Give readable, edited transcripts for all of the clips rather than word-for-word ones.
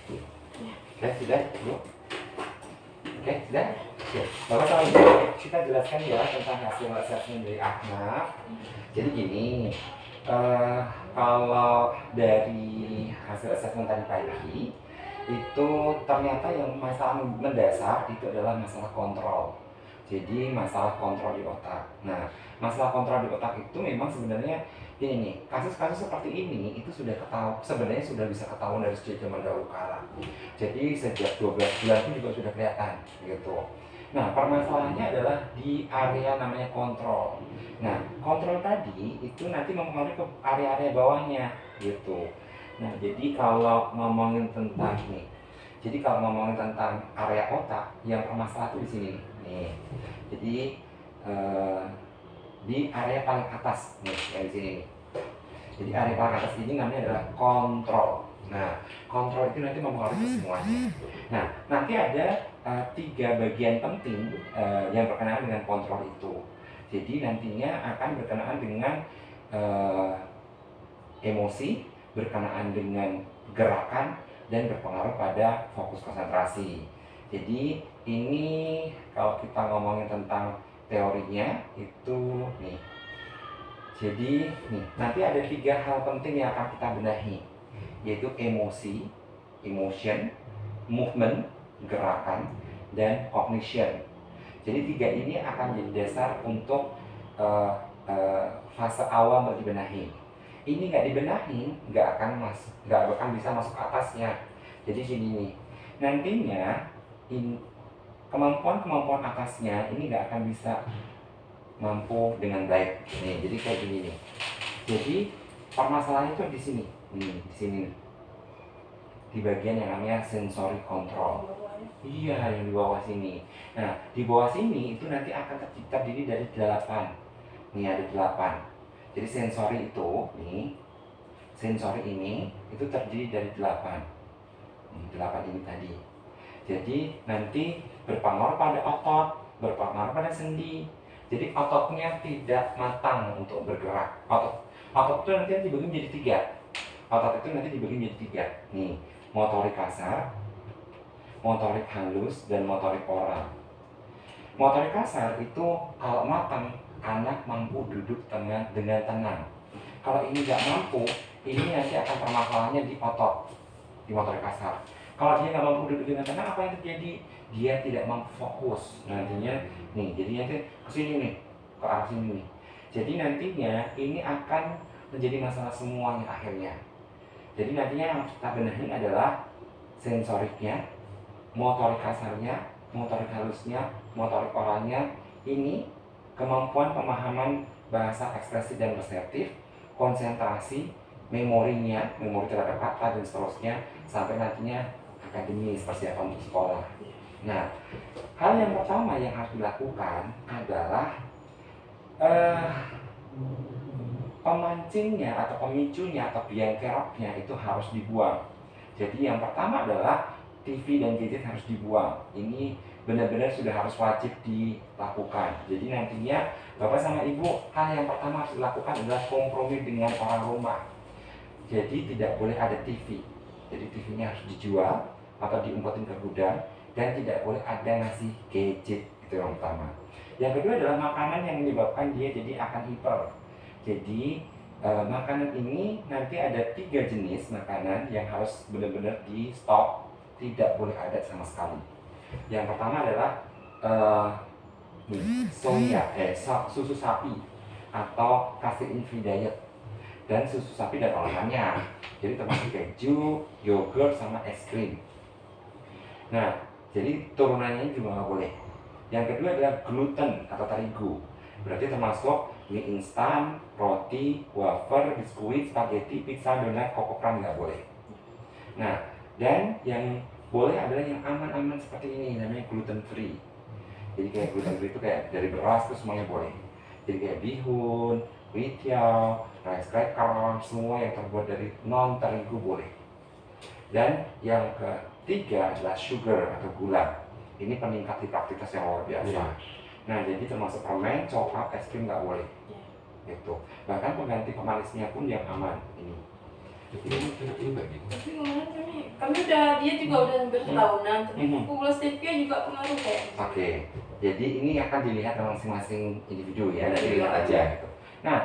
Oke, sudah, Bu. Oke, sudah. Oke. Bapak sama Ibu, kita jelaskan ya tentang hasil assessment dari Ahmad. Jadi gini, kalau dari hasil assessment tadi pagi, itu ternyata yang masalah mendasar itu adalah masalah kontrol. Jadi masalah kontrol di otak. Nah, masalah kontrol di otak itu memang sebenarnya ini nih, kasus-kasus seperti ini itu sudah ketahuan, sebenarnya sudah bisa ketahuan dari sejak zaman dahulu kala. Jadi sejak 12 bulan itu juga sudah kelihatan gitu. Nah, permasalahannya adalah di area namanya kontrol. Nah, kontrol tadi itu nanti mempengaruhi ke area-area bawahnya gitu. Nah, jadi kalau ngomongin tentang nih, jadi kalau ngomongin tentang area otak yang bermasalah itu di sini nih. Jadi di area paling atas nih, yang di sini nih. Jadi area paling atas ini namanya adalah kontrol. Nah, kontrol itu nanti mempengaruhi ke semuanya. Nah, nanti ada 3 bagian penting yang berkenaan dengan kontrol itu. Jadi nantinya akan berkenaan dengan emosi, berkenaan dengan gerakan, dan berpengaruh pada fokus konsentrasi. Jadi ini kalau kita ngomongin tentang teorinya itu nih. Jadi nih, nanti ada 3 hal penting yang akan kita benahi, yaitu emosi, emotion, movement, gerakan, dan cognition. Jadi 3 ini akan jadi dasar untuk fase awal untuk dibenahi. Ini nggak dibenahi, nggak akan bisa masuk ke atasnya. Jadi sini nih, nantinya kemampuan atasnya ini nggak akan bisa mampu dengan baik. Nih, jadi kayak gini nih. Jadi permasalahannya itu di sini, di sini, di bagian yang namanya sensory control. Iya, yang di bawah sini. Nah, di bawah sini itu nanti akan terdiri dari 8. Nih ada 8. Jadi sensori itu, nih, sensori ini itu terdiri dari 8. 8 ini tadi. Jadi nanti berpengaruh pada otot, berpengaruh pada sendi. Jadi ototnya tidak matang untuk bergerak. Otot itu nanti dibagi menjadi 3. Otot itu nanti dibagi menjadi 3. Nih, motorik kasar, motorik halus, dan motorik oral. Motorik kasar itu kalau matang, anak mampu duduk dengan tenang. Kalau ini nggak mampu, ini nanti akan permasalahannya di otot, di motorik kasar. Kalau dia nggak mampu duduk dengan tenang, apa yang terjadi? Dia tidak mampu fokus. Nantinya nih, jadi nanti kesini nih, ke arah sini nih. Jadi nantinya ini akan menjadi masalah semuanya akhirnya. Jadi nantinya yang harus kita benahin adalah sensoriknya, motorik kasarnya, motorik halusnya, motorik oralnya, ini kemampuan pemahaman bahasa ekspresi dan perseptif, konsentrasi, memori terhadap kata dan seterusnya, sampai nantinya akademis, persiapan untuk sekolah. Nah, hal yang pertama yang harus dilakukan adalah pemancingnya atau pemicunya atau biang keroknya itu harus dibuang. Jadi yang pertama adalah TV dan gadget harus dibuang. Ini benar-benar sudah harus wajib dilakukan. Jadi nantinya Bapak sama Ibu, hal yang pertama harus dilakukan adalah kompromi dengan orang rumah. Jadi tidak boleh ada TV. Jadi TV-nya harus dijual atau diumpetin ke gudang, dan tidak boleh ada ngasih gadget. Itu yang pertama. Yang kedua adalah makanan yang menyebabkan dia jadi akan hiper. Jadi makanan ini nanti ada 3 jenis makanan yang harus benar-benar di stop, tidak boleh ada sama sekali. Yang pertama adalah susu sapi atau casein free diet, dan susu sapi dan olahannya. Jadi termasuk keju, yogurt, sama es krim. Nah, jadi turunannya juga nggak boleh. Yang kedua adalah gluten atau terigu. Berarti termasuk mie instan, roti, wafer, biskuit, spaghetti, pizza, donat, kokokran nggak boleh. Nah, dan yang boleh adalah yang aman-aman seperti ini, namanya gluten free. Jadi kayak gluten free itu kayak dari beras itu semuanya boleh. Jadi kayak bihun, wheattiao, rice cracker, semua yang terbuat dari non terigu boleh. Dan yang ketiga adalah sugar atau gula. Ini peningkat hiperaktivitas yang luar biasa. Nah, jadi termasuk permen, coklat, es krim nggak boleh. Gitu. Bahkan pengganti pemanisnya pun yang aman ini. Ini bagus. Tapi kemarin kami udah, dia juga udah hampir tahunan, tapi Google Stevia juga pengaruh kayak. Oke, jadi ini akan dilihat masing-masing individu ya, nanti lihat aja gitu. Nah,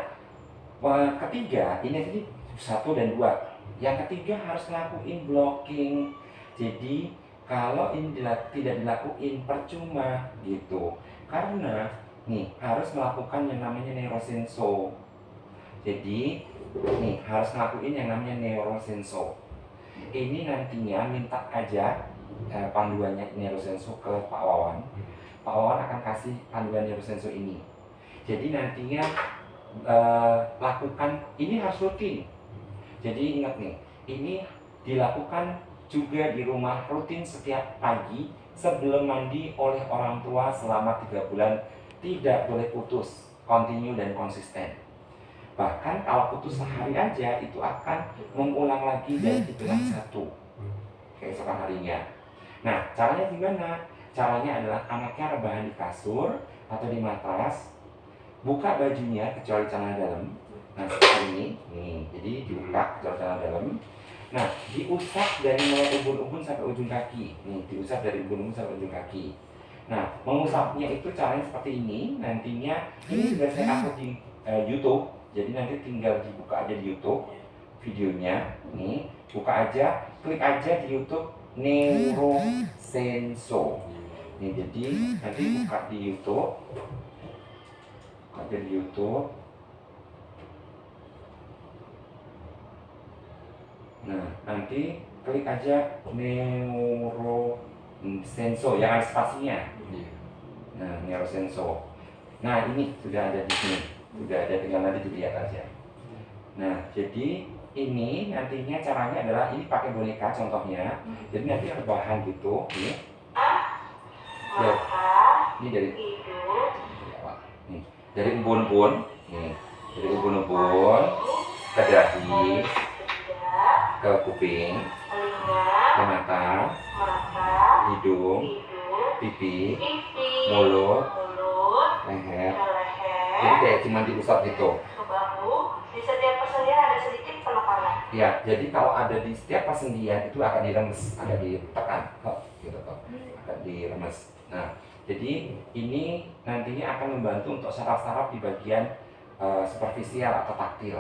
ketiga, ini tadi 1 dan 2. Yang ketiga harus ngelakuin blocking. Jadi kalau ini tidak dilakuin percuma gitu. Karena nih harus melakukan yang namanya neurosenso. Jadi nih harus ngelakuin yang namanya neurosenso. Ini nantinya minta aja panduannya neurosenso ke Pak Wawan. Pak Wawan akan kasih panduan neurosenso ini. Jadi nantinya lakukan, ini harus rutin. Jadi ingat nih, ini dilakukan juga di rumah rutin setiap pagi sebelum mandi oleh orang tua selama 3 bulan, tidak boleh putus, continue dan konsisten. Bahkan kalau putus sehari aja itu akan mengulang lagi dan dibilang 1 keesokan harinya. Nah, caranya gimana? Caranya adalah anaknya rebahan di kasur atau di matras, buka bajunya kecuali celana dalam. Nah, seperti ini, nih, jadi dibuka kecuali celana dalam. Nah, diusap dari mulai ubun-ubun sampai ujung kaki. Nih, diusap dari ubun-ubun sampai ujung kaki. Nah, mengusapnya itu caranya seperti ini. Nantinya ini sudah saya upload di YouTube. Jadi nanti tinggal dibuka aja di YouTube videonya. Nih, buka aja, klik aja di YouTube Neurosenso. Nih, jadi nanti buka di YouTube. Ada di YouTube. Nah, nanti klik aja Neurosenso yang ada spasinya. Nah, Neurosenso. Nah, ini sudah ada di sini. Sudah ada, tinggal nanti dilihat aja. Nah, jadi ini nantinya caranya adalah ini pakai boneka contohnya. Jadi nanti ada bahan gitu, ini. Ya, ini dari nih, dari embun-embun, nih, dari embun-embun ke dahi, ke kuping, ke mata, hidung, pipi, mulut, leher. Jadi kayak cuma diusap gitu. Di setiap persendian ada sedikit penekanan. Ya, jadi kalau ada di setiap persendian itu akan diremes, akan ditekan, gitu kok, akan diremes. Nah, jadi ini nantinya akan membantu untuk saraf-saraf di bagian superficial atau taktil.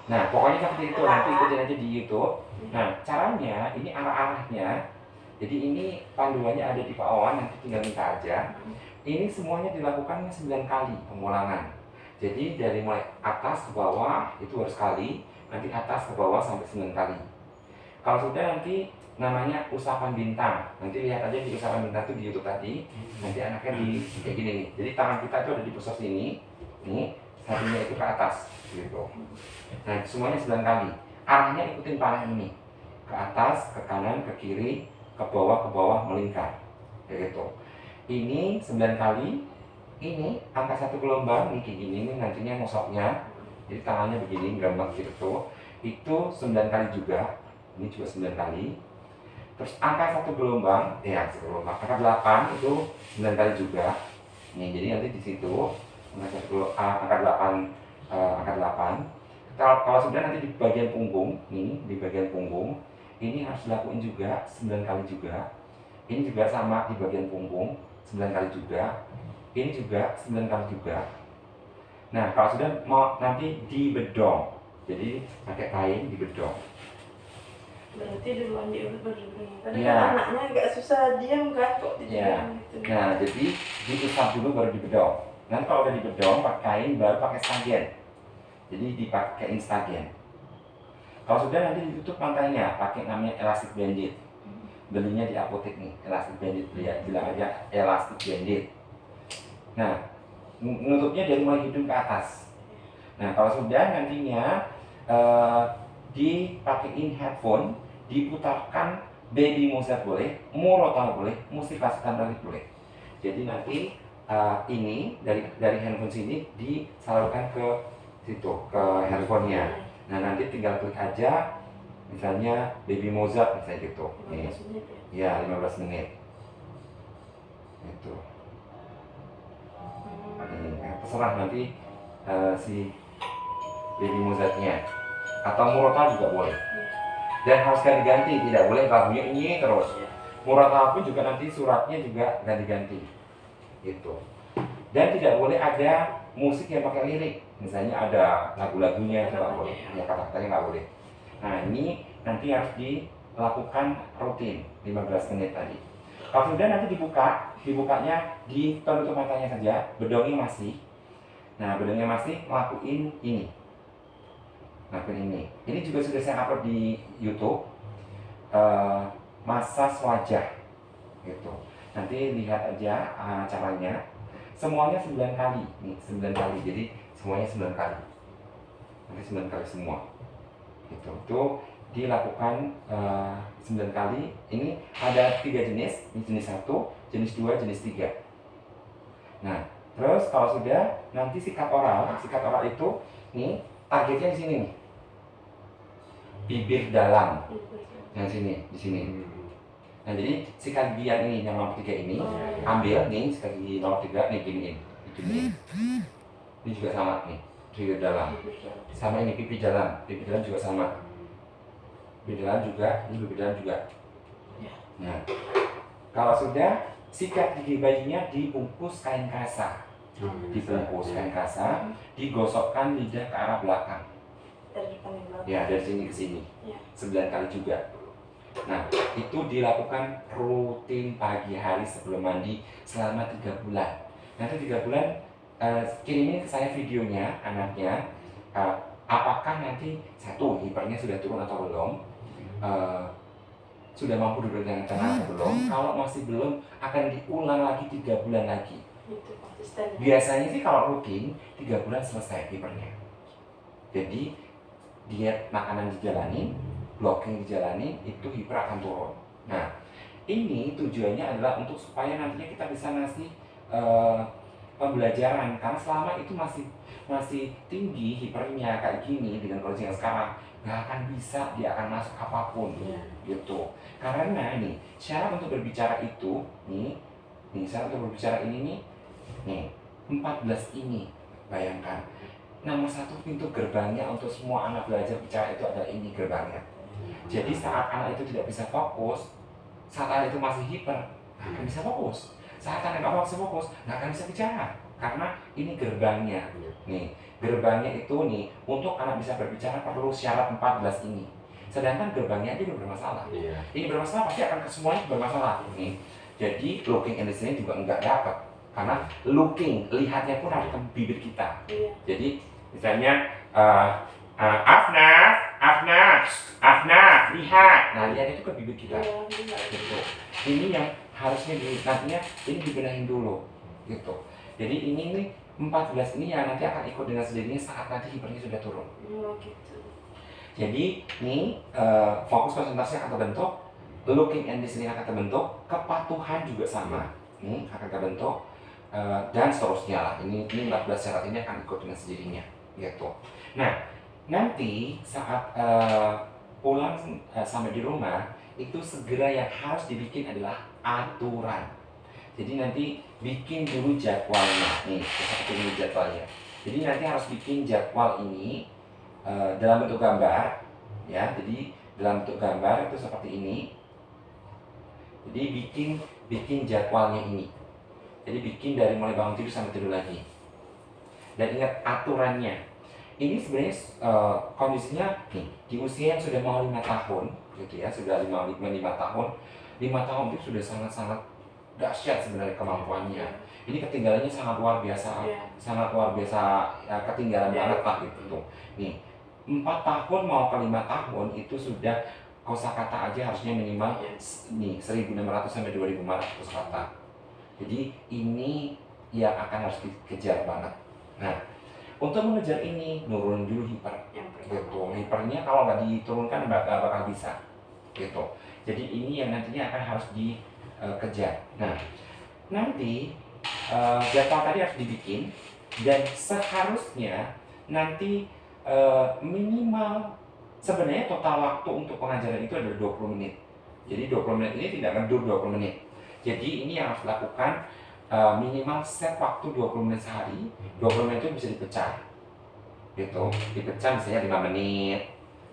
Nah, pokoknya seperti itu, nanti ikutin aja di YouTube. Nah, caranya ini arah-arahnya. Jadi ini panduannya ada di Pak Wawan, nanti tinggal minta aja. Ini semuanya dilakukan 9 kali pengulangan. Jadi dari mulai atas ke bawah itu harus sekali, nanti atas ke bawah sampai 9 kali. Kalau sudah nanti namanya usapan bintang. Nanti lihat aja di usapan bintang itu di YouTube tadi. Nanti anaknya di kayak gini nih. Jadi tangan kita itu ada di pusat sini. Nih, satunya itu ke atas gitu. Nah, semuanya 9 kali. Arahnya ikutin panah ini. Ke atas, ke kanan, ke kiri, ke bawah melingkar. Kayak gitu. Ini 9 kali. Ini angka 1 gelombang nih kayak gini nih nantinya ngosoknya. Jadi tangannya begini gambar gitu. Itu 9 kali juga. Ini juga 9 kali. Terus angka 1 gelombang, angka 8 itu 9 kali juga. Nih, jadi nanti di situ angka 8 angka 8. Kalau sudah nanti di bagian punggung, nih di bagian punggung, ini harus dilakuin juga 9 kali juga. Ini juga sama di bagian punggung 9 kali juga. Ini juga 9 kali juga. Nah, kalau sudah mau nanti dibedong. Jadi pakai kain dibedong. Berarti duluan diurut baru ini. Kadang Ya. anaknya agak susah diam kan kok Ya. gitu. Nah, jadi diusap dulu baru dibedong. Nanti kalau udah dibedong pakai kain baru pakai stagen. Jadi dipakai stagen. Kalau sudah nanti ditutup pantainya pakai namanya elastic bandit. Belinya di apotek nih, elastic bandit, bilang aja elastic bandit. Nah, menutupnya dari mulai hidung ke atas. Nah, kalau sudah nantinya dipakein headphone, diputarkan Baby Mozart boleh, Murotal boleh, musik klasik tantralik boleh. Jadi nanti ini dari handphone sini disalurkan ke situ, ke handphonenya. Nah, nanti tinggal klik aja, misalnya Baby Mozart misalnya gitu. 15 menit ya. Ya, 15 menit. Itu. Terserah nanti si Baby Mozartnya. atau Murata juga boleh. Dan harus ganti-ganti, tidak boleh lagunya ini terus. Murata pun juga nanti suratnya juga ganti-ganti gitu. Dan tidak boleh ada musik yang pakai lirik, misalnya ada lagu-lagunya itu nggak boleh, ya kata-katanya nggak boleh. Nah ini nanti harus dilakukan rutin 15 menit tadi. Kalau sudah nanti dibukanya di tutup matanya saja, bedongnya masih. Nah bedongnya masih, lakuin ini. Ini juga sudah saya upload di YouTube, masas wajah gitu. Nanti lihat aja caranya. Semuanya 9 kali nih, 9 kali. Jadi semuanya 9 kali. Nanti 9 kali semua. Gitu. Itu dilakukan 9 kali. Ini ada 3 jenis, ini jenis 1, jenis 2, jenis 3. Nah, terus kalau sudah nanti sikat oral itu nih targetnya di sini nih. Bibir dalam. Yang sini, di sini. Nah jadi sikat gigi yang ini, yang nomor 3 ini, ambil nih sikat gigi nomor 3 nih, giniin. Ini juga sama nih, bibir dalam. Sama ini pipi dalam juga sama. Bibir dalam juga, ini bibir dalam juga. Nah, kalau sudah sikat gigi bayinya dibungkus kain kasa. Dibungkus kain kasa, digosokkan lidah ke arah belakang. Ya, dari sini ke sini. 9 kali juga. Nah, itu dilakukan rutin pagi hari sebelum mandi selama 3 bulan. Nanti 3 bulan kirimin ke saya videonya anaknya, apakah nanti satu hipernya sudah turun atau belum, sudah mampu duduk dengan tenang atau belum. Kalau masih belum, akan diulang lagi 3 bulan lagi. Biasanya sih kalau rutin 3 bulan selesai hipernya. Jadi diet makanan dijalanin, blocking dijalani, itu hiper akan turun. Nah, ini tujuannya adalah untuk supaya nantinya kita bisa ngasih pembelajaran, karena selama itu masih tinggi hipernya kayak gini dengan kondisi yang sekarang, nggak akan bisa, dia akan masuk apapun gitu. Karena nih syarat untuk berbicara itu nih syarat untuk berbicara ini nih 14 ini, bayangkan. Nomor 1 pintu gerbangnya untuk semua anak belajar bicara itu adalah ini gerbangnya. Jadi saat anak itu tidak bisa fokus, saat anak itu masih hiper, nggak akan bisa fokus. Saat anak nggak bisa fokus, nggak akan bisa bicara. Karena ini gerbangnya. Nih, gerbangnya itu nih, untuk anak bisa berbicara perlu syarat 14 ini. Sedangkan gerbangnya itu bermasalah. Ini bermasalah pasti akan ke semuanya bermasalah. Nih, jadi looking and listening juga nggak dapat. Karena looking, lihatnya pun harus ke bibir kita. Jadi misalnya Afna, lihat. Nah, lihat itu ke bibir kita. Gitu. Ini yang harusnya nantinya ini dibenahin dulu. Gitu. Jadi ini nih 14 ini yang nanti akan ikut dengan sendirinya saat nanti hipernya sudah turun. Gitu. Jadi ini fokus konsentrasi akan terbentuk, looking and listening akan terbentuk, kepatuhan juga sama. Ini akan terbentuk. Dan seterusnya lah. Ini 14 syarat ini akan ikut dengan sendirinya. Gitu. Nah, nanti saat pulang sampai di rumah itu segera yang harus dibikin adalah aturan. Jadi nanti bikin dulu jadwalnya nih, seperti ini jadwalnya. Jadi nanti harus bikin jadwal ini dalam bentuk gambar, ya. Jadi dalam bentuk gambar itu seperti ini. Jadi bikin jadwalnya ini. Jadi bikin dari mulai bangun tidur sampai tidur lagi. Dan ingat aturannya. Ini sebenarnya kondisinya nih, di usia yang sudah mau 5 tahun gitu ya, sudah 5 tahun. 5 tahun itu sudah sangat-sangat dahsyat sebenarnya kemampuannya. Ini ketinggalannya sangat luar biasa, sangat luar biasa ya, ketinggalan banget lah gitu. Nih, 4 tahun mau ke 5 tahun itu sudah kosakata aja harusnya minimal nih 1.600 sampai 2.500 kosakata. Jadi ini yang akan harus dikejar banget. Nah, untuk mengejar ini nurunin dulu hiper, gitu. Hipernya kalau nggak diturunkan bakal bisa, gitu. Jadi ini yang nantinya akan harus dikejar. Nah, nanti jadwal tadi harus dibikin dan seharusnya nanti minimal sebenarnya total waktu untuk pengajaran itu adalah 20 menit. Jadi 20 menit ini tidak ngedur 20 menit. Jadi ini yang harus dilakukan. Minimal set waktu 20 menit sehari. 20 menit itu bisa dipecah gitu, dipecah misalnya 5 menit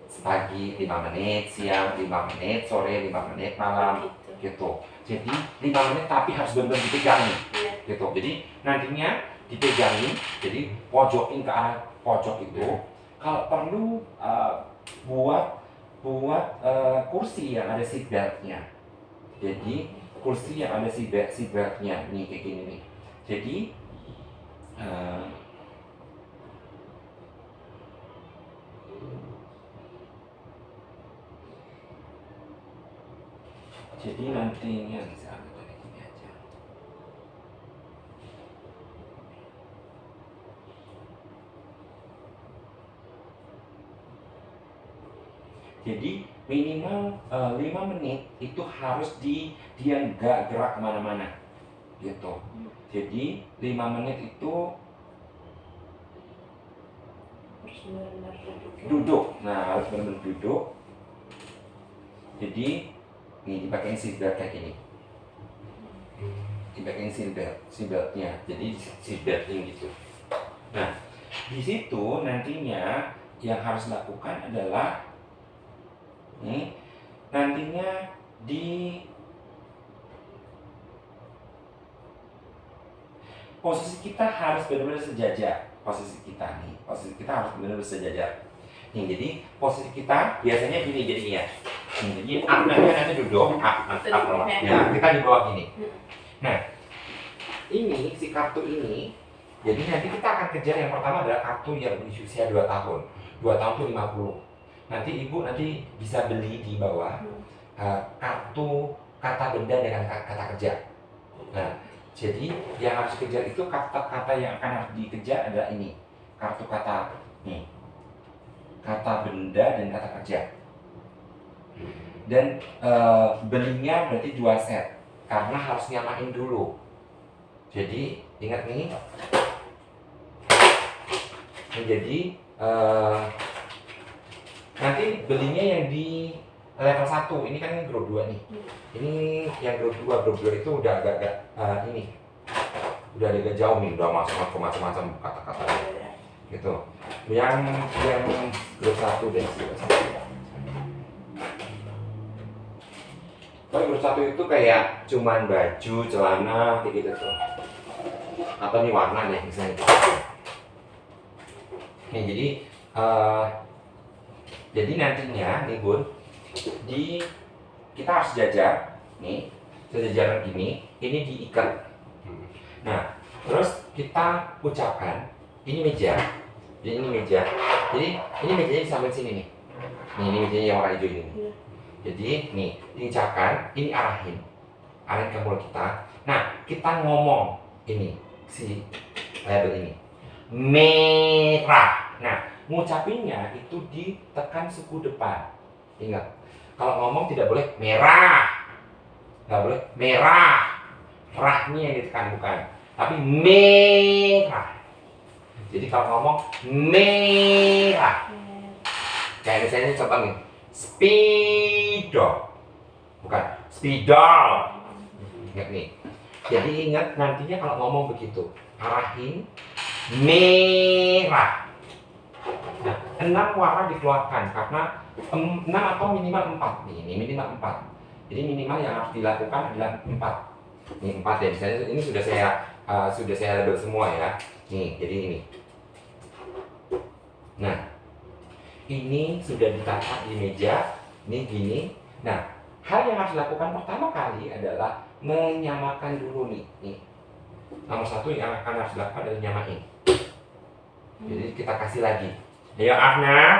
pagi 5 menit, siang 5 menit, sore 5 menit, malam gitu. Jadi 5 menit tapi harus benar-benar dipegangin gitu. Jadi nantinya dipegangin, jadi pojokin ke arah pojok itu. Kalau perlu buat kursi yang ada seat beltnya. Jadi kursi yang ada seat beltnya nih kayak gini nih. Jadi nantinya bisa ambil dari sini aja. Jadi minimal 5 menit itu harus dia nggak gerak kemana-mana gitu. Jadi 5 menit itu Harus benar-benar duduk. Nah, harus benar-benar duduk. Jadi nih dipakein seat belt kayak gini. Dipakein seat beltnya. Jadi seat belting gitu. Nah, di situ nantinya yang harus dilakukan adalah nih nantinya di posisi kita harus benar-benar sejajar. Posisi kita harus benar-benar sejajar. Nih, jadi posisi kita biasanya gini jadinya. Jadi nanti duduk, ya kita di bawah gini. Nah, ini si kartu ini, jadi nanti kita akan kejar yang pertama adalah kartu yang berusia 2 tahun. 2 tahun itu 50. Nanti ibu bisa beli di bawah kartu kata benda dengan kata kerja. Nah, jadi yang harus dikejar itu kata-kata yang akan harus dikejar adalah ini, kartu kata nih, kata benda dan kata kerja. Dan belinya berarti 2 set karena harus nyamain dulu. Jadi ingat nih, jadi nanti belinya yang di level 1, ini kan grup 2 nih. Ini yang grup 2 itu udah agak ini udah agak jauh nih, udah masuk macam-macam kata-kata gitu. Yang grup 1 dan grup 1. Kalau grup 1 itu kayak cuman baju, celana, kayak gitu tuh. Atau nih warna nih misalnya. Nih jadi nantinya nih Bun, kita harus jajar nih, sejajaran gini, ini diikat. Nah, terus kita ucapkan, ini meja. Jadi ini meja. Jadi ini mejanya di samping sini nih. Nih, ini mejanya yang warna hijau ini. Jadi nih diucapkan, ini arahin ke mulut kita. Nah, kita ngomong ini si label ini merah. Nah, ngucapinnya itu ditekan suku depan. Ingat, kalau ngomong tidak boleh merah, nggak boleh merah. Rahnya yang ditekan bukan, tapi merah. Jadi kalau ngomong merah, kayak misalnya contoh nih. Spidol, bukan spidol. Ingat nih. Jadi ingat nantinya kalau ngomong begitu, arahin merah. Nah, 6 warna dikeluarkan karena 6 atau minimal 4 nih. Ini minimal 4. Jadi minimal yang harus dilakukan adalah 4. Ini 4 ya. Misalnya ini sudah saya label semua ya. Nih, jadi ini. Nah, ini sudah ditaruh di meja, ini gini. Nah, hal yang harus dilakukan pertama kali adalah menyamakan dulu nih. Nomor 1 yang akan harus dilakukan adalah nyamain. Jadi kita kasih lagi. Ayo Afna,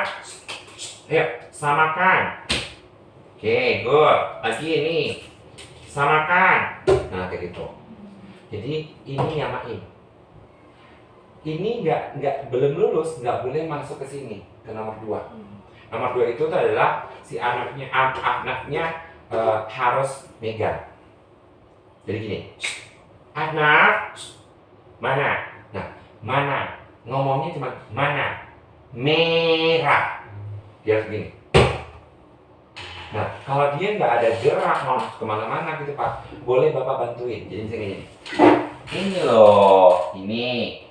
ayo samakan. Oke, good. Lagi ini, samakan. Nah, kayak gitu. Jadi ini nyamain. Ini belum lulus, nggak boleh masuk ke sini, ke nomor 2. Nomor 2 itu adalah si anaknya harus megang. Jadi gini, anak mana? Nah, mana? Ngomongnya cuma mana? Merah. Dia harus gini. Nah, kalau dia nggak ada gerak mau kemana-mana gitu Pak, boleh Bapak bantuin. Jadi misalnya gini, ini loh, ini.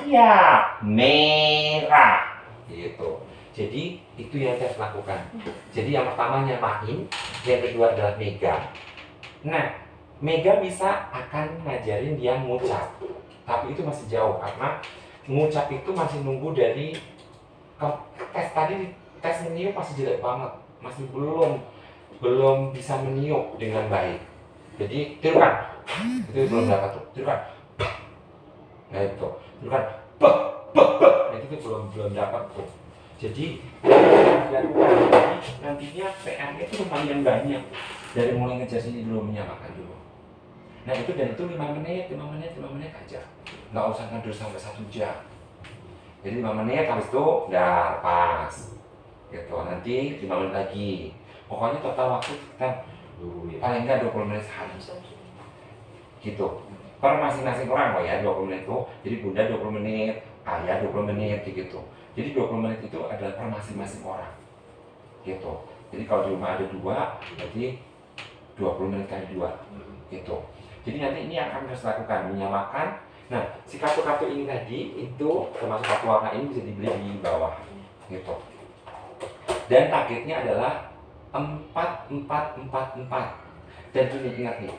Ya, merah gitu. Jadi Itu yang saya lakukan. Jadi yang pertama nyamain, yang kedua adalah mega. Nah, mega bisa akan ngajarin dia ngucap, tapi itu masih jauh karena ngucap itu masih nunggu dari tes tadi. Tes meniup masih jelek banget, masih belum bisa meniup dengan baik. Jadi tirukan, itu belum dapat tuh. Tirukan, nah itu tirukan, nah itu belum dapat tuh. Jadi nantinya PR-nya itu lumayan banyak. Dari mulai ngejar sini dulu, menyamakan dulu. Nah itu, dan itu 5 menit aja. Nggak usah ngedur sampai 1 jam. Jadi 5 menit, habis itu udah pas. Gitu, nanti 5 menit lagi. Pokoknya total waktu kita paling nggak 20 menit sehari. Gitu. Per masing-masing orang kok ya, 20 menit itu. Jadi bunda 20 menit, ayah 20 menit, gitu. Jadi 20 menit itu adalah per masing-masing orang. Gitu. Jadi kalau di rumah ada 2, berarti 20 menit kali 2. Gitu. Jadi nanti ini akan harus lakukan, menyamakan. Nah, si kartu-kartu ini tadi, itu termasuk kartu warna ini bisa dibeli di bawah. Gitu. Dan targetnya adalah 4, 4, 4, 4. Dan gini, ingat nih,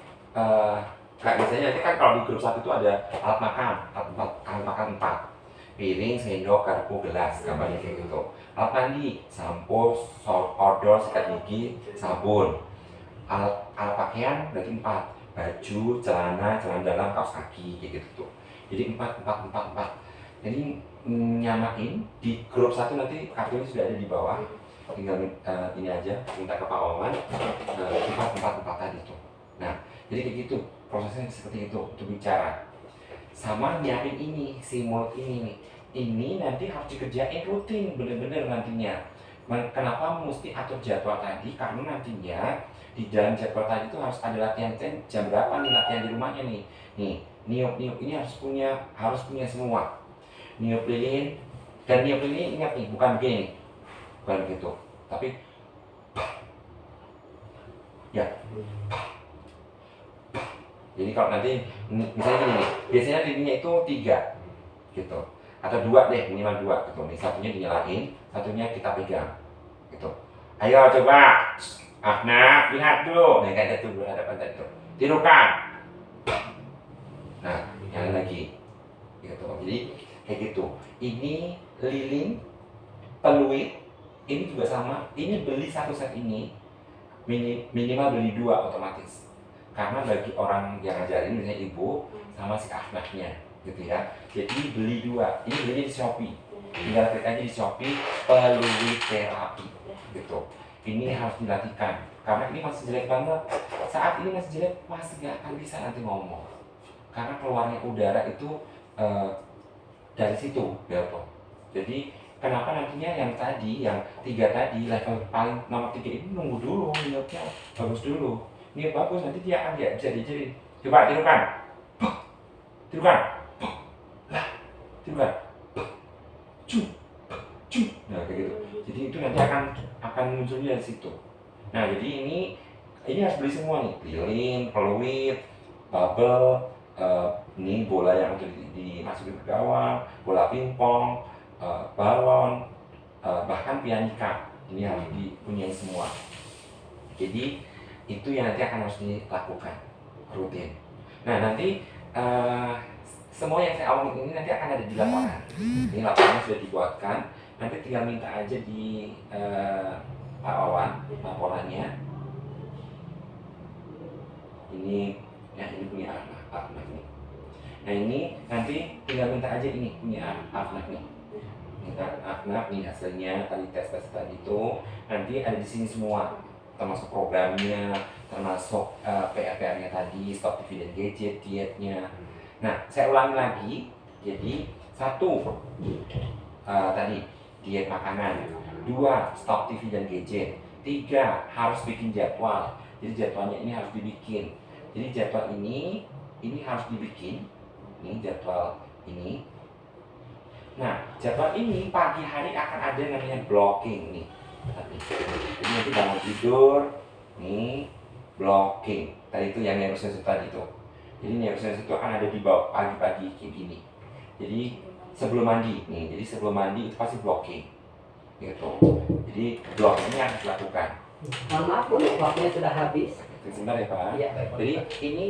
kayak biasanya nanti kan kalau di grup 1 itu ada alat makan 4. Piring, sendok, garpu, gelas, gambarnya kayak gitu. Alat mandi, sampo, odol, sikat gigi, sabun. Alat pakaian berarti 4. Baju, celana dalam, kaos kaki, kayak gitu tuh. Jadi 4, 4, 4, 4. Jadi nyamain di grup 1 nanti kartunya sudah ada di bawah. Tinggal ini aja, minta ke Pak Wawan 4, 4, 4 tadi tuh. Nah, jadi kayak gitu, prosesnya seperti itu untuk bicara. Sama nyiapin ini, si mulut ini nih. Ini nanti harus dikerjain rutin, bener-bener nantinya. Kenapa mesti atur jadwal tadi? Karena nantinya di dalam jadwal tadi itu harus ada latihan jam berapa nih latihan di rumahnya nih. Nih, niup ini harus punya semua. Niup lilin, dan niup lilin ingat nih, bukan begini. Bukan begitu, tapi ya. Jadi kalau nanti misalnya gini nih, biasanya lilinnya itu 3 gitu, atau 2 deh, minimal 2 gitu. Nih satunya dinyalain, satunya kita pegang gitu. Ayo coba, nah lihat dulu, nih kayak gitu berhadapan tadi tuh, tirukan. Nah nyalain lagi gitu. Jadi kayak gitu. Ini lilin, peluit, ini juga sama. Ini beli 1 set ini minimal beli 2 otomatis. Karena bagi orang yang ngajarin, misalnya ibu sama si anaknya gitu ya. Jadi beli 2. Ini belinya di Shopee. Tinggal klik aja di Shopee, peluit terapi gitu. Ini harus dilatihkan karena ini masih jelek banget. Saat ini masih jelek, masih gak akan bisa nanti ngomong. Karena keluarnya udara itu dari situ, Belto. Jadi kenapa nantinya yang 3 tadi, level paling nomor 3 ini nunggu dulu, niupnya bagus dulu. Niup bagus, nanti dia akan bisa diajarin. Coba tirukan. Tirukan. Lah, tirukan. Cu. Nah, kayak gitu. Jadi itu nanti akan munculnya dari situ. Nah, jadi ini harus beli semua nih. Lilin, peluit, bubble, ini bola yang untuk dimasukin ke gawang, bola pingpong, balon, bahkan pianika. Ini harus dipunyai semua. Jadi itu yang nanti akan harus dilakukan rutin. Nah nanti semua yang saya omongin ini nanti akan ada di laporan. Ini laporannya sudah dibuatkan. Nanti tinggal minta aja di Pak Wawan laporannya. Ini punya Afnaf nih. Nah ini nanti tinggal minta aja ini punya Afnaf nih. Minta Afnaf nih hasilnya tadi tes tadi itu nanti ada di sini semua. Termasuk programnya, termasuk PR-nya tadi, stop TV dan gadget, dietnya. Nah, saya ulangi lagi. Jadi 1 tadi diet makanan, 2 stop TV dan gadget, 3 harus bikin jadwal. Jadi jadwalnya ini harus dibikin. Jadi jadwal ini harus dibikin. Ini jadwal ini. Nah, jadwal ini pagi hari akan ada namanya blocking nih. Jadi nanti bangun tidur, nih blocking. Tadi itu yang neurosensory tadi itu. Jadi neurosensory itu akan ada di bawah pagi-pagi kayak gini. Jadi sebelum mandi nih, jadi sebelum mandi itu pasti blocking. gitu. Jadi blok ini yang dilakukan. Mohon maaf Bu, waktunya sudah habis. Sebentar ya Pak. Iya, baik. Jadi ini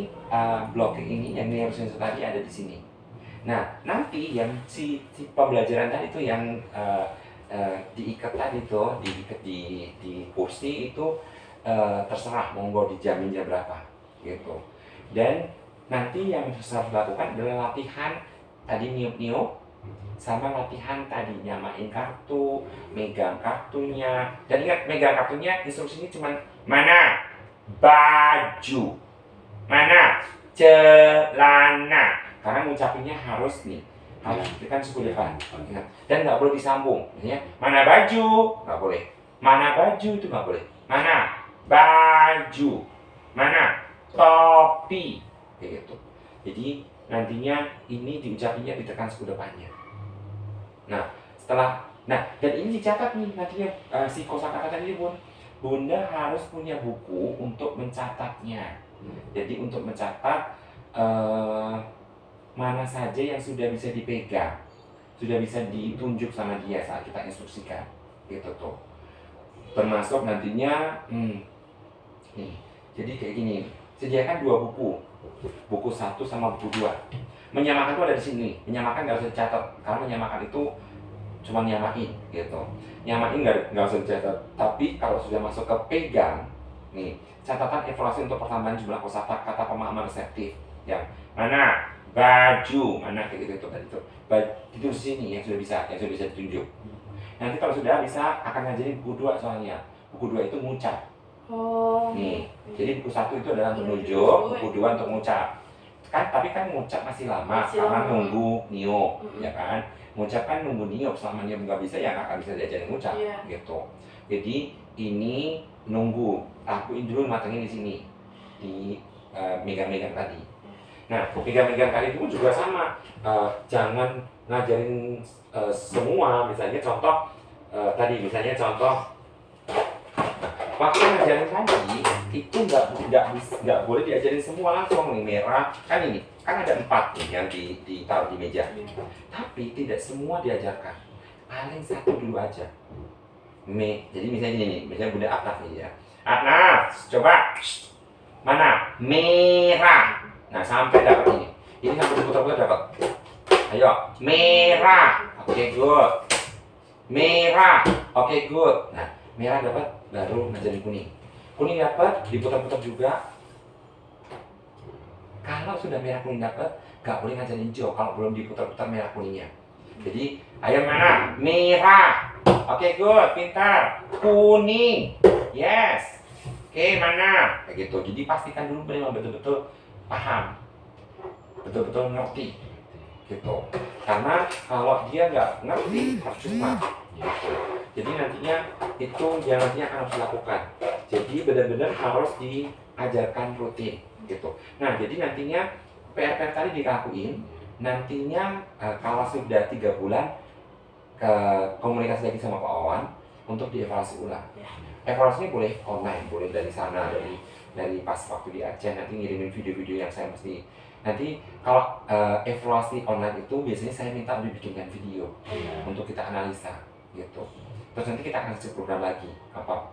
blocking ini yang neurosensor tadi ada di sini. Nah nanti yang si pembelajaran tadi itu yang diikat tadi tuh, diikat di kursi itu terserah monggo dijamin jam berapa gitu. Dan nanti yang harus dilakukan adalah latihan tadi niup-niup sama latihan tadi nyamain kartu, megang kartunya. Dan ingat megang kartunya instruksinya cuma mana baju, mana celana. Karena ngucapinnya harus nih, harus kan suku depan. Ingat. Dan nggak boleh disambung. Misalnya mana baju, nggak boleh. Mana baju itu nggak boleh. Mana baju, mana topi, kayak gitu. Jadi nantinya ini diucapinnya ditekan suku depannya. Nah dan ini dicatat nih nantinya si kosakata tadi Bunda harus punya buku untuk mencatatnya. Jadi untuk mencatat mana saja yang sudah bisa dipegang, sudah bisa ditunjuk sama dia saat kita instruksikan, gitu tuh. Termasuk nantinya, nih, jadi kayak gini, sediakan 2 buku, buku 1 sama buku 2. Menyamakan itu ada di sini, menyamakan nggak usah dicatat, karena menyamakan itu cuma nyamain, gitu. Nyamain nggak usah dicatat, tapi kalau sudah masuk ke pegang, nih, catatan evaluasi untuk pertambahan jumlah kosakata pemahaman reseptif, yang mana baju, mana kayak gitu tadi tuh, itu di sini yang sudah bisa ditunjuk. Nanti kalau sudah bisa akan ngajarin buku 2 soalnya, buku 2 itu ngucap. Oh. Nih, jadi buku 1 itu adalah untuk nunjuk, buku 2 untuk ngucap. Kan, tapi kan ngucap masih lama, karena nunggu niup, ya kan? Ngucap kan nunggu niup, selama niup nggak bisa ya nggak akan bisa diajarin ngucap, gitu. Jadi ini nunggu, lakuin dulu matengin di sini, di megang-megang tadi. Nah, megang-megang tadi itu juga sama, jangan ngajarin semua, misalnya contoh misalnya contoh waktu ngajarin tadi itu nggak boleh diajarin semua langsung nih, merah kan ini kan ada 4 nih yang ditaruh di meja, tapi tidak semua diajarkan, paling 1 dulu aja. Jadi misalnya ini nih, misalnya Bunda Atnaf nih ya, Atnaf coba mana merah, nah sampai dapat ini sampai diputar-putar dapat, ayo merah, oke good, merah, oke good. Nah merah dapat, baru ngajarin kuning dapat, diputar-putar juga. Kalau sudah merah kuning dapat, nggak boleh ngajarin hijau kalau belum diputar-putar merah kuningnya. Jadi ayo mana merah, oke good, pintar, kuning, yes, oke mana, kayak gitu. Jadi pastikan dulu memang betul-betul paham, betul-betul ngerti, gitu. Karena kalau dia nggak ngerti percuma. Gitu. Jadi nantinya itu yang nantinya akan harus dilakukan. Jadi benar-benar harus diajarkan rutin, gitu. Nah jadi nantinya PR tadi dilakuin. Nantinya kalau sudah 3 bulan ke komunikasi lagi sama Pak Wawan untuk dievaluasi ulang. Evaluasinya boleh online, boleh dari sana, dari pas waktu di Aceh, nanti ngirimin video-video yang saya mesti. Nanti kalau evaluasi online itu biasanya saya minta dibikinkan video untuk kita analisa, gitu. Terus nanti kita akan kasih program lagi,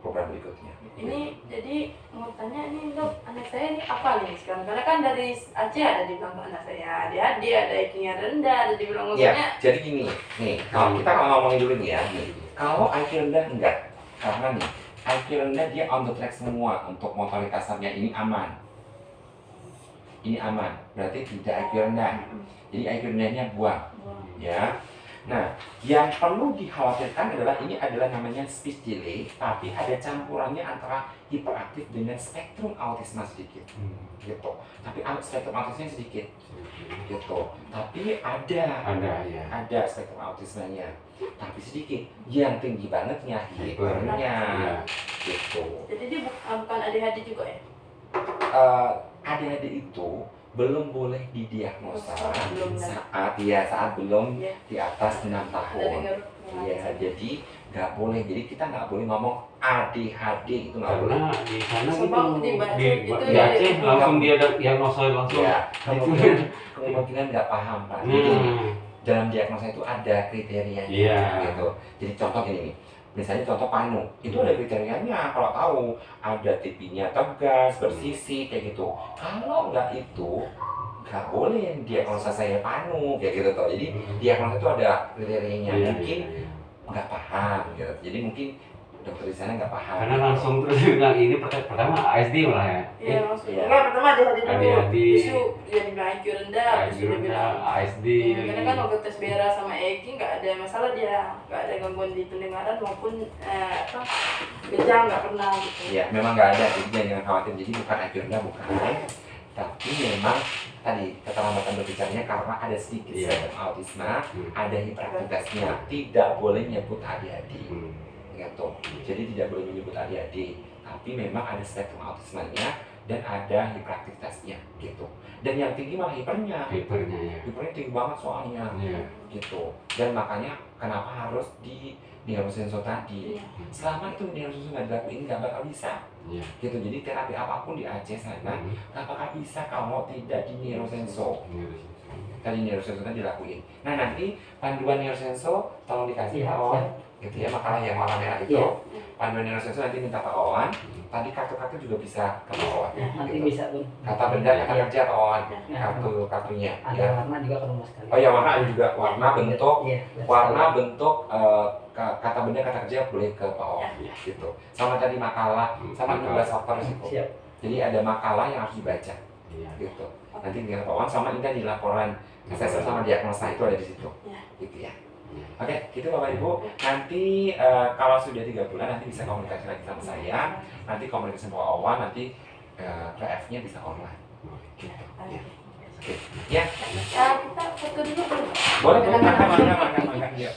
program berikutnya. Ini jadi mau tanya nih dok, anak saya ini apa nih sekarang? Karena kan dari Aceh ada dibilang anak saya adik-adik, ada IQ-nya rendah, ada dibilang maksudnya. Ya, jadi gini, nih kalau kita ngomongin dulu nih ya, kalau IQ rendah enggak, karena nih IQ rendah dia on the track semua untuk motorik kasarnya ini aman. Ini aman, berarti tidak IQ rendah. Jadi IQ rendahnya buang, ya. Nah, yang perlu dikhawatirkan adalah ini adalah namanya speech delay, tapi ada campurannya antara hiperaktif dengan spektrum autisme sedikit, gitu. Tapi spektrum autismenya sedikit, gitu. Tapi ada spektrum autismenya, tapi sedikit. Yang tinggi bangetnya hipernya, gitu. Jadi dia bukan ADHD juga ya? ADHD itu belum boleh didiagnosa saat belum di atas 6 tahun. Iya, jadi nggak boleh. Jadi kita nggak boleh ngomong ADHD, itu nggak boleh. Karena di sana itu di Aceh langsung dia diagnosa langsung. Ya, kemungkinan nggak paham Pak. Jadi dalam diagnosa itu ada kriterianya, gitu. Jadi contoh ini nih, Misalnya contoh panu, itu ada kriterianya. Kalau tahu ada tipinya tegas, bersisi kayak gitu. Kalau nggak itu nggak boleh diagnosa saya panu kayak gitu toh. Jadi diagnosa itu ada kriterianya. Mungkin nggak paham gitu. Jadi mungkin dokter di sana nggak paham. Karena langsung terus bilang ini pertama ASD malah ya. Iya langsung. Iya. Enggak, pertama ADHD dulu. ADHD. Isu dia dibilang IQ rendah, terus dia bilang ASD. karena kan waktu tes BERA sama EKG nggak ada masalah, dia nggak ada gangguan di pendengaran maupun kejang, nggak pernah gitu. Ya, memang nggak ada, jadi jangan khawatir. Jadi bukan IQ rendah, bukan. Tapi memang tadi keterlambatan berbicaranya karena ada sedikit spektrum autisme, ada hiperaktivitasnya. Tidak boleh nyebut ADHD. Gitu. Jadi tidak boleh menyebut ADHD, tapi memang ada spektrum autismenya dan ada hiperaktivitasnya gitu. Dan yang tinggi malah hipernya. Hipernya ya. Hipernya tinggi banget soalnya. Iya. Gitu. Dan makanya kenapa harus di neurosenso tadi. Iya. Selama itu neurosenso nggak dilakuin nggak bakal bisa. Iya. Gitu. Jadi terapi apapun di Aceh sana nggak bakal bisa kalau tidak di neurosenso. Tadi neurosenso kan dilakuin. Nah nanti panduan neurosenso tolong dikasih Iya, Pak Owan. siap. Gitu ya, makalah yang warna merah itu. Iya. Panduan neurosenso nanti minta Pak Owan. Tadi kartu-kartu juga bisa ke Pak Owan. Nanti Gitu. bisa pun. Kata benda, kata Iya. kerja Pak Owan. Ya, Kartunya. ada Ya. warna juga kalau mas sekali. Oh ya, warna ada juga. Warna, bentuk, Iya, warna, bentuk, kata benda, kata kerja boleh ke Pak Owan. Gitu. Sama tadi makalah, sama 16 faktor risiko. siap. Jadi ada makalah yang harus dibaca. Iya. Gitu. Nanti tinggal Pak Owan sama Indah di laporan assessment sama diagnosa itu ada di situ. Iya. Gitu ya. Oke, gitu Bapak Ibu. Nanti kalau sudah 3 bulan nanti bisa komunikasi lagi sama saya. Nanti komunikasi sama Pak Owan, nanti PF-nya bisa online. Gitu. Ya. Oke. Ya. Kita foto dulu boleh? Boleh, boleh. Makan. Ya.